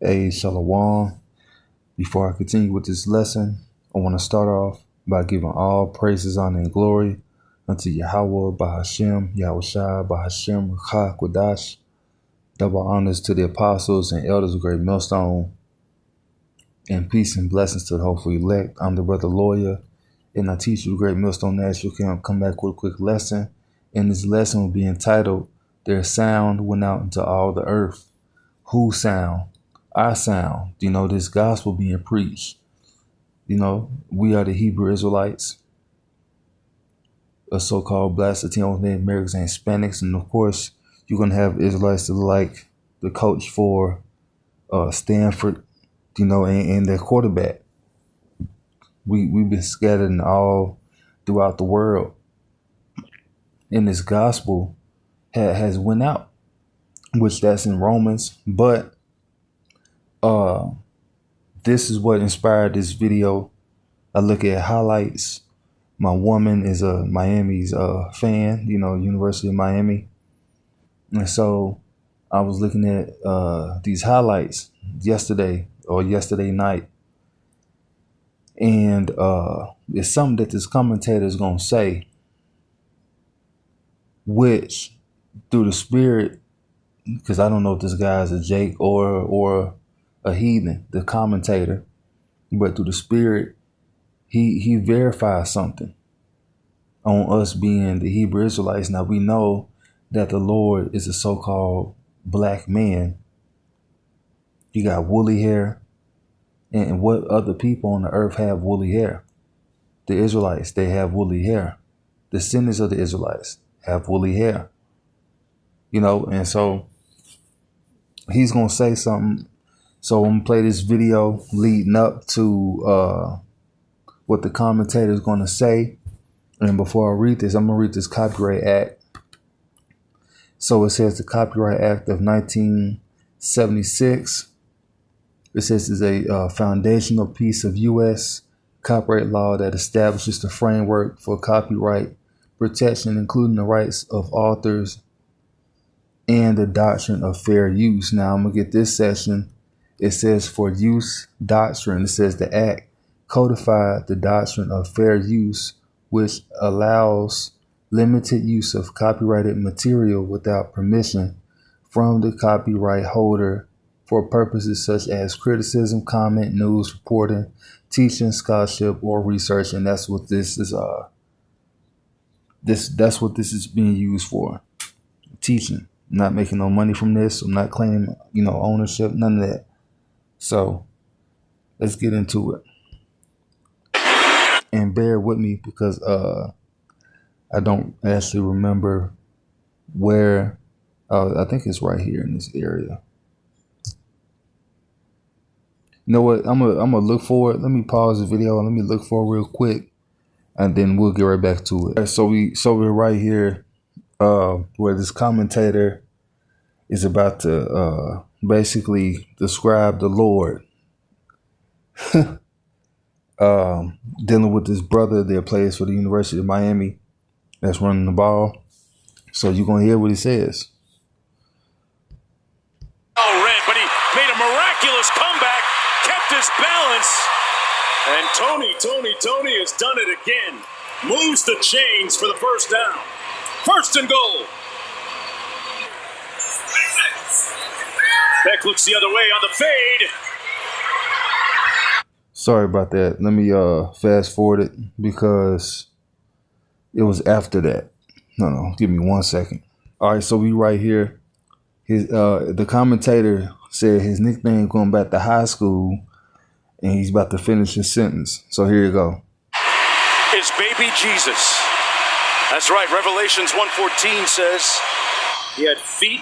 Hey, Shalom. Before I continue with this lesson, I want to start off by giving all praises, honor, and glory unto Yahweh, Bahashem, Yahushua, Bahashem, Ruach, Quadash. Double honors to the apostles and elders of Great Millstone, and peace and blessings to the hopeful elect. I'm the brother lawyer, and I teach you Great Millstone National Camp. Come back with a quick lesson, and this lesson will be entitled, Their Sound Went Out into All the Earth. Whose sound? Our sound. This gospel being preached. We are the Hebrew Israelites, a so-called Black Latino Native Americans and Hispanics, and of course, you're gonna have Israelites that like the coach for Stanford, and their quarterback. We've been scattered all throughout the world, and this gospel has went out, which that's in Romans. But this is what inspired this video. I look at highlights. My woman is a Miami's fan, University of Miami. And so I was looking at these highlights yesterday night. And it's something that this commentator is going to say, which through the spirit, because I don't know if this guy is a Jake or a heathen, the commentator, but through the spirit, he verifies something on us being the Hebrew Israelites. Now we know that the Lord is a so-called black man. He got woolly hair. And what other people on the earth have woolly hair? The Israelites, they have woolly hair. The descendants of the Israelites have woolly hair. And so he's going to say something. So I'm going to play this video leading up to what the commentator is going to say. And before I read this, I'm going to read this Copyright Act. So it says the Copyright Act of 1976. It says it's a foundational piece of U.S. copyright law that establishes the framework for copyright protection, including the rights of authors and the doctrine of fair use. Now I'm going to get this section. It says for use doctrine. It says the act codified the doctrine of fair use, which allows limited use of copyrighted material without permission from the copyright holder for purposes such as criticism, comment, news, reporting, teaching, scholarship, or research. And that's what this is. That's what this is being used for. Teaching. I'm not making no money from this. I'm not claiming, ownership, none of that. So let's get into it. And bear with me because I don't actually remember where. I think it's right here in this area. You know what? I'm gonna look for it. Let me pause the video and let me look for it real quick, and then we'll get right back to it. So we're right here, where this commentator is about to basically describe the Lord, dealing with this brother that plays for the University of Miami that's running the ball. So you're gonna hear what he says. Oh, red, but he made a miraculous comeback, kept his balance, and Tony has done it again. Moves the chains for the first down. First and goal. Beck looks the other way on the fade. Sorry about that. Let me fast forward it because it was after that. No, give me 1 second. All right, so we right here. The commentator said his nickname going back to high school, and he's about to finish his sentence. So here you go. Is baby Jesus. That's right. Revelations 1:14 says he had feet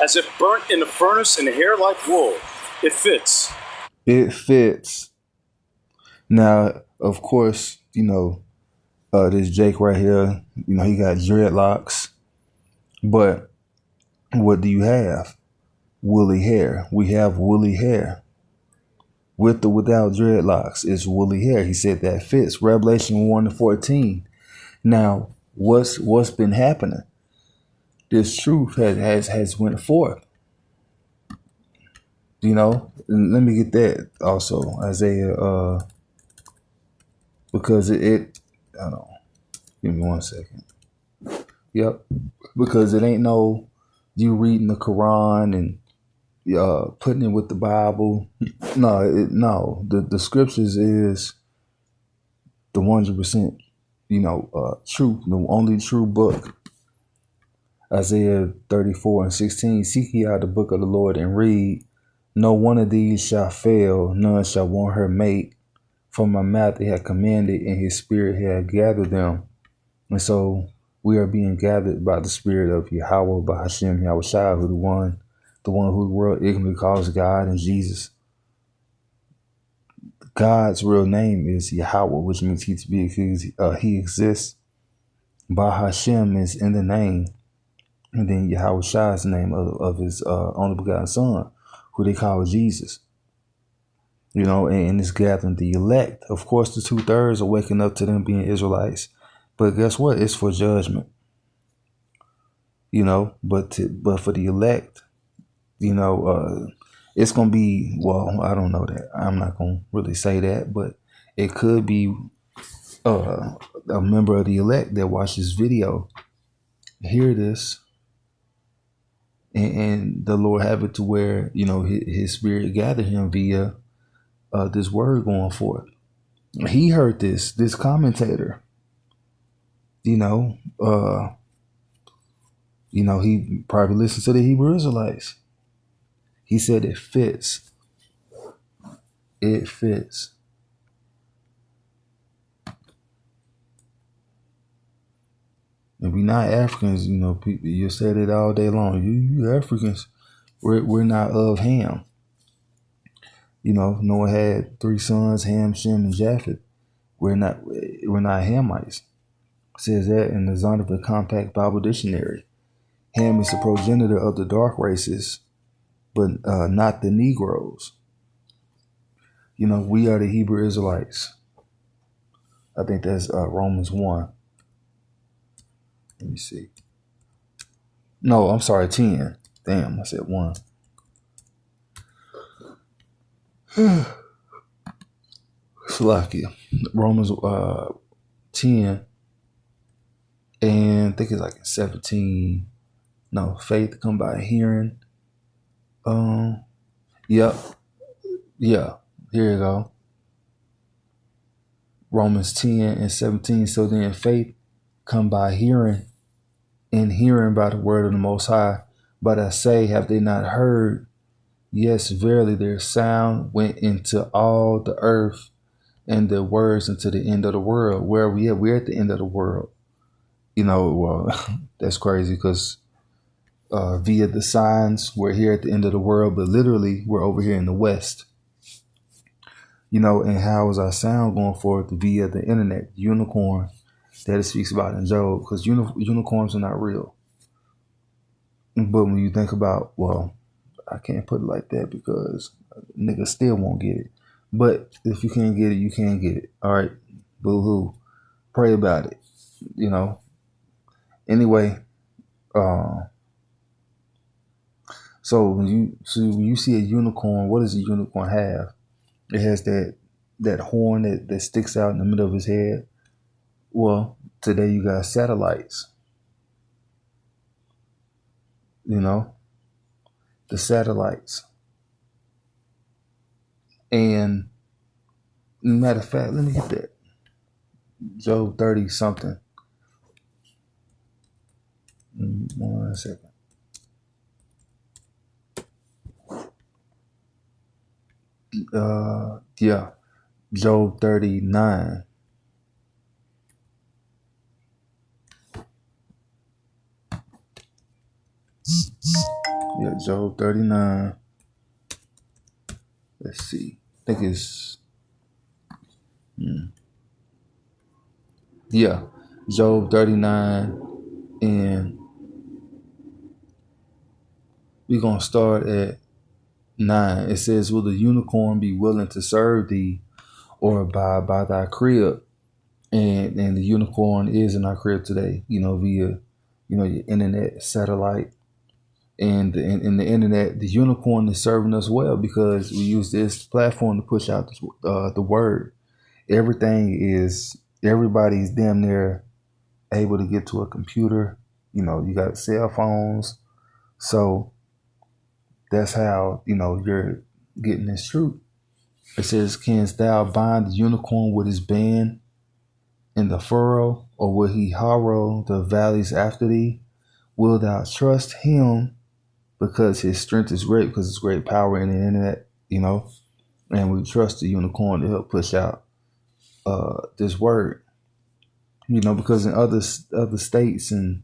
as if burnt in the furnace and hair like wool. It fits. It fits. Now, of course, this Jake right here, he got dreadlocks. But what do you have? Woolly hair. We have woolly hair. With or without dreadlocks, it's woolly hair. He said that fits. Revelation 1:14. Now, what's been happening? This truth has went forth. And let me get that also, Isaiah, because it I don't know. Give me 1 second. Yep. Because it ain't no you reading the Quran and putting it with the Bible. No. The scriptures is the 100%, true, the only true book. Isaiah 34:16. Seek ye out the book of the Lord and read. No one of these shall fail, none shall want her mate. From my mouth he had commanded, and his spirit had gathered them. And so we are being gathered by the spirit of Yahweh, by Hashem, Yahweh Shai, who the one who the world ignorantly calls God and Jesus. God's real name is Yahweh, which means he exists. By Hashem is in the name. And then Yahweh Shai's name of his only begotten son, who they call Jesus. And it's gathering the elect. Of course, the 2/3 are waking up to them being Israelites. But guess what? It's for judgment. But for the elect, it's going to be, well, I don't know that. I'm not going to really say that, but it could be a member of the elect that watched this video, hear this, and the Lord have it to where, his spirit gathered him via this word going forth. He heard this commentator, he probably listened to the Hebrew Israelites. He said it fits. It fits. And we not Africans, people, you said it all day long. You Africans, we're not of Ham. Noah had 3 sons, Ham, Shem, and Japheth. We're not Hamites. It says that in the Zondervan Compact Bible Dictionary. Ham is the progenitor of the dark races, but not the Negroes. We are the Hebrew Israelites. I think that's Romans 1. Let me see. No, I'm sorry, 10. Damn, I said 1. Slovakia. Romans 10. And I think it's like 17. No, faith come by hearing. Yep. Yeah. Here you go. Romans 10:17. So then faith come by hearing, and hearing by the word of the Most High. But I say, have they not heard? Yes, verily, their sound went into all the earth, and their words into the end of the world. Where are we at? We're at the end of the world. Well, that's crazy because via the signs, we're here at the end of the world, but literally, we're over here in the West. And how is our sound going forward via the internet, unicorn that it speaks about in Job? Because unicorns are not real. But when you think about, well, I can't put it like that because niggas still won't get it. But if you can't get it, you can't get it. All right, boo-hoo. Pray about it, Anyway, so when you see a unicorn, what does a unicorn have? It has that horn that sticks out in the middle of his head. Well, today you got satellites. The satellites. And matter of fact, let me get that. Job 30 something. 1 second. Yeah. Job 39. Yeah, Job 39. Let's see. I think it's yeah, Job 39, and we're gonna start at 9. It says, will the unicorn be willing to serve thee or abide by thy crib? And the unicorn is in our crib today, via your internet, satellite, And in the internet, the unicorn is serving us well because we use this platform to push out the word. Everybody's damn near able to get to a computer. You got cell phones. So that's how, you're getting this truth. It says, canst thou bind the unicorn with his band in the furrow, or will he harrow the valleys after thee? Will thou trust him because his strength is great, because it's great power in the internet, and we trust the unicorn to help push out this word, because in other states and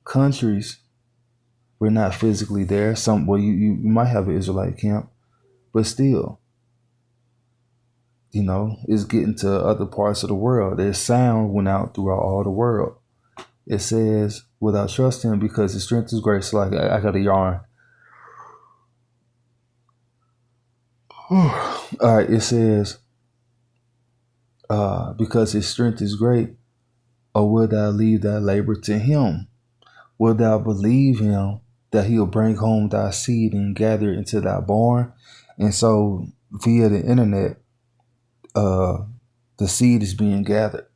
countries, we're not physically there. You might have an Israelite camp, but still, it's getting to other parts of the world. Their sound went out throughout all the world. It says, without trust him because his strength is great. So like I got a yarn. All right, it says, because his strength is great, or will thou leave thy labor to him? Will thou believe him that he'll bring home thy seed and gather it into thy barn? And so via the internet, the seed is being gathered.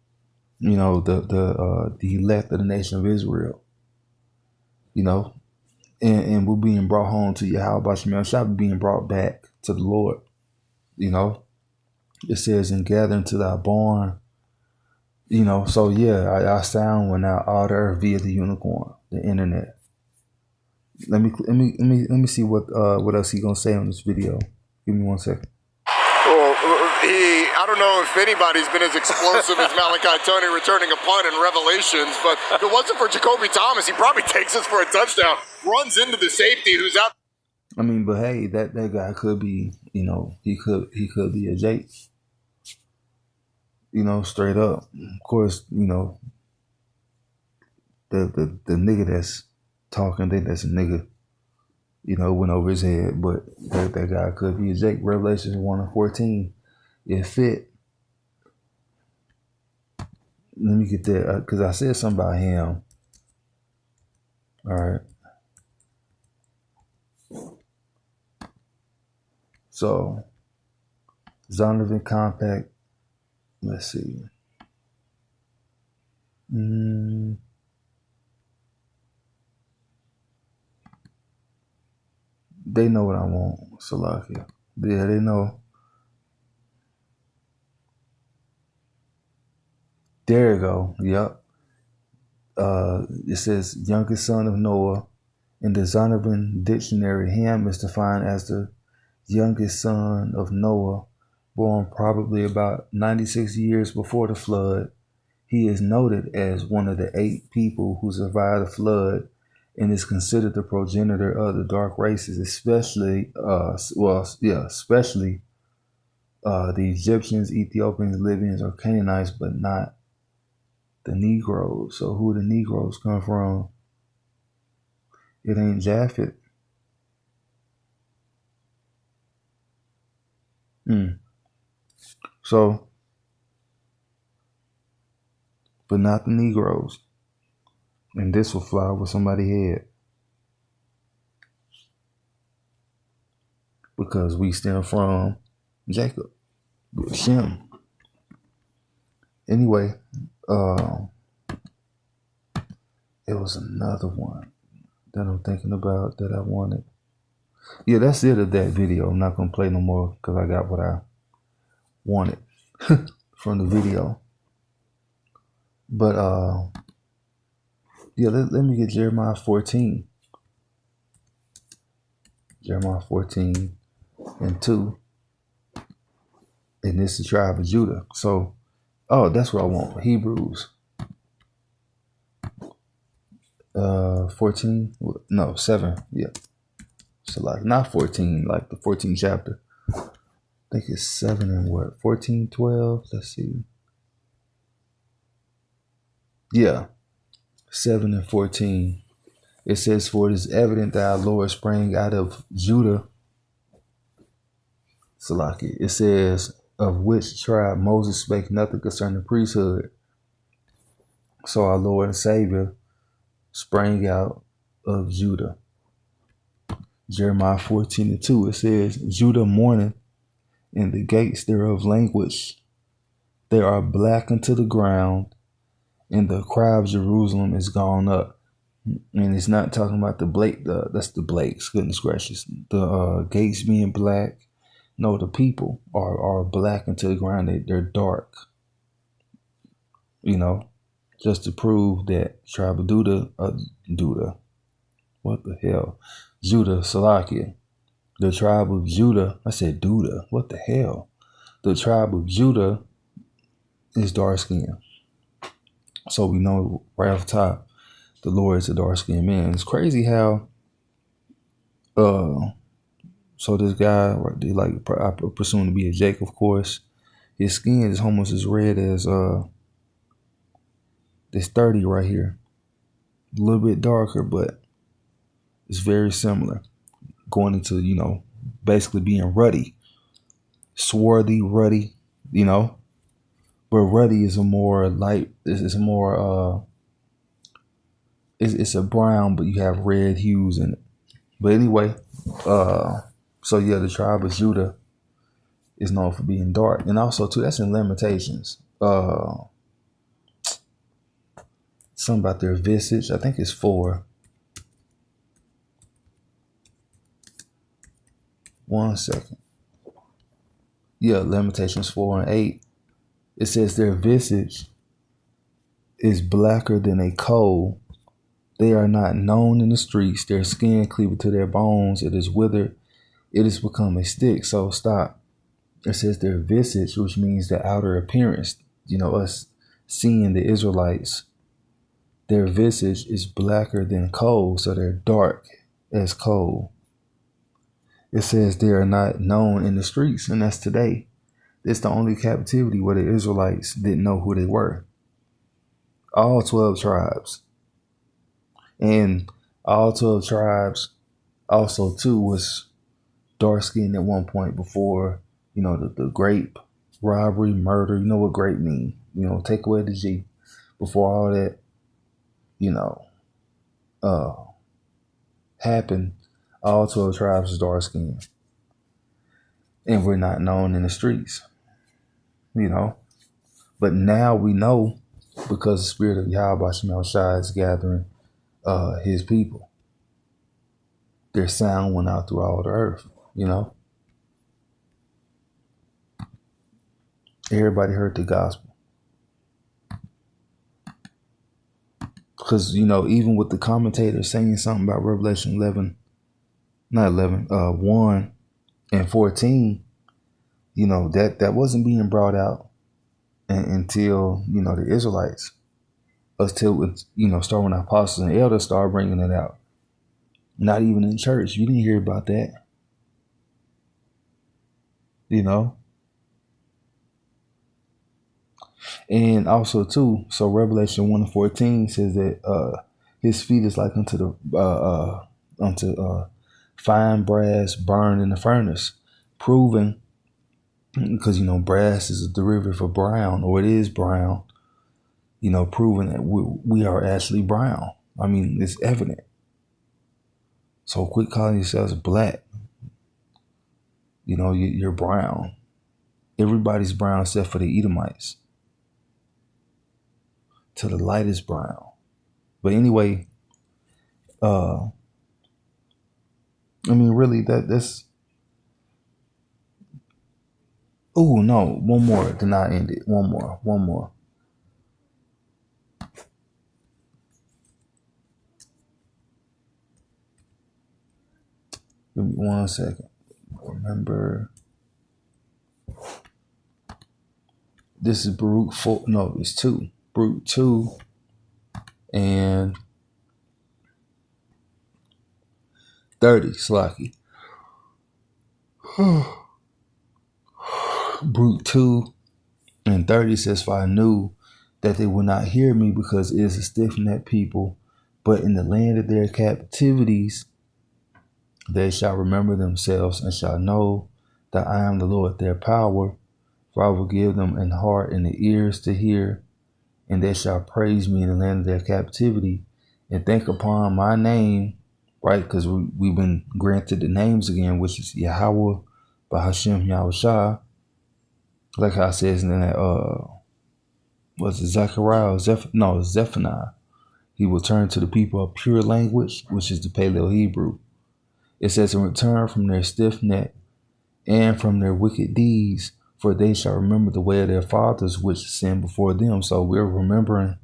The elect of the nation of Israel. And we're being brought home to Yahweh Shemel Shah, being brought back to the Lord. It says, and gather into thy barn. So yeah, our sound went out all there via the unicorn, the internet. Let me see what else he gonna say on this video. Give me 1 second. I don't know if anybody's been as explosive as Malachi Tony returning a punt in Revelations, but if it wasn't for Jacoby Thomas, he probably takes us for a touchdown, runs into the safety who's out. I mean, but hey, that guy could be, he could be a Jake. Straight up. Of course, the nigga that's talking, think that's a nigga, went over his head, but that guy could be a Jake. Revelations 1:14. It fit. Let me get that, because I said something about him. All right. So, Zonovan Compact. Let's see. They know what I want, Salakia. Yeah, they know. There you go. Yep. It says youngest son of Noah. In the Zonovan dictionary, Ham is defined as the youngest son of Noah, born probably about 96 years before the flood. He is noted as one of the 8 people who survived the flood and is considered the progenitor of the dark races, especially the Egyptians, Ethiopians, Libyans, or Canaanites, but not the Negroes. So who the Negroes come from? It ain't Japhet. So, but not the Negroes. And this will fly over somebody's head. Because we stem from Jacob, Shem. Anyway, it was another one that I'm thinking about that I wanted. Yeah, that's it of that video. I'm not going to play no more because I got what I wanted from the video. But, yeah, let me get Jeremiah 14. Jeremiah 14 and 2. And this is the tribe of Judah. So, that's what I want. Hebrews 7. Yeah. So like not 14, like the 14th chapter. I think it's 7 and what? 14, 12. Let's see. Yeah. 7 and 14. It says, for it is evident that our Lord sprang out of Judah. Salaki. It says, of which tribe Moses spake nothing concerning priesthood. So our Lord and Savior sprang out of Judah. Jeremiah 14:2, it says, Judah mourneth, and the gates thereof languish. They are black unto the ground, and the cry of Jerusalem is gone up. And it's not talking about the Blake, that's the Blakes, goodness gracious. The gates being black. No, the people are black into the ground. They're dark. Just to prove that tribe of Judah, what the hell? Judah, Salakia. The tribe of Judah, I said Duda, what the hell? The tribe of Judah is dark skinned. So we know right off the top, the Lord is a dark skinned man. It's crazy how, so this guy, I presume to be a Jake, of course. His skin is almost as red as this 30 right here. A little bit darker, but it's very similar. Going into, basically being ruddy. Swarthy, ruddy, But ruddy is a more light, it's more, it's a brown, but you have red hues in it. But anyway, so yeah, the tribe of Judah is known for being dark. And also, too, that's in Lamentations. Something about their visage. I think it's 4. 1 second. Yeah, Lamentations 4:8. It says their visage is blacker than a coal. They are not known in the streets. Their skin cleaveth to their bones. It is withered. It has become a stick. So stop. It says their visage, which means the outer appearance. Us seeing the Israelites. Their visage is blacker than coal. So they're dark as coal. It says they are not known in the streets. And that's today. It's the only captivity where the Israelites didn't know who they were. All 12 tribes. And all 12 tribes also, too, was dark-skinned at one point before, the grape, robbery, murder. You know what grape mean. Take away the G. Before all that, happened, all 12 tribes was dark-skinned. And we're not known in the streets. But now we know because the spirit of Yahweh Shemel Shai is gathering his people. Their sound went out through all the earth, Everybody heard the gospel. Because, even with the commentator saying something about Revelation 1 and 14, that wasn't being brought out until, the Israelites, until, start when the apostles and elders started bringing it out. Not even in church. You didn't hear about that. And also, too, so Revelation 1 and 14 says that his feet is like unto fine brass burned in the furnace, proving, because, brass is a derivative of brown, or it is brown, proving that we are actually brown. I mean, it's evident. So quit calling yourselves black. You're brown. Everybody's brown except for the Edomites. To the lightest brown. But anyway, really, that's. Oh no, one more. Then I end it. One more. Give me 1 second. Remember, this is Baruch 4. No, it's 2. Baruch 2 and 30. Slacky. Baruch 2 and 30 says, for I knew that they would not hear me because it is a stiff-necked people, but in the land of their captivities they shall remember themselves and shall know that I am the Lord their power, for I will give them an heart and the ears to hear, and they shall praise me in the land of their captivity, and think upon my name, right? Because we've been granted the names again, which is Yahweh, Bahashem, Yahushua. Like how it says in that, was it Zechariah or Zephaniah? He will turn to the people of pure language, which is the Paleo Hebrew. It says, in return from their stiff neck and from their wicked deeds, for they shall remember the way of their fathers, which sinned before them. So we're remembering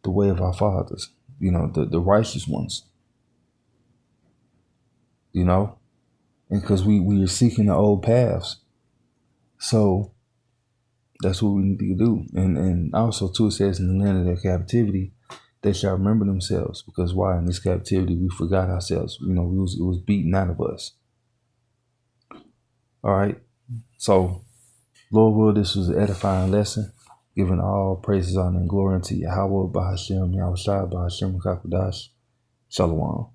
the way of our fathers, the righteous ones, and because we are seeking the old paths. So that's what we need to do. And also, too, it says in the land of their captivity, they shall remember themselves. Because why? In this captivity, we forgot ourselves. It was beaten out of us. All right. So, Lord will, this was an edifying lesson, giving all praises, honor, and glory unto Yahweh, Bahashem, Yahushua, Bahashem, Kakadash. Shalom.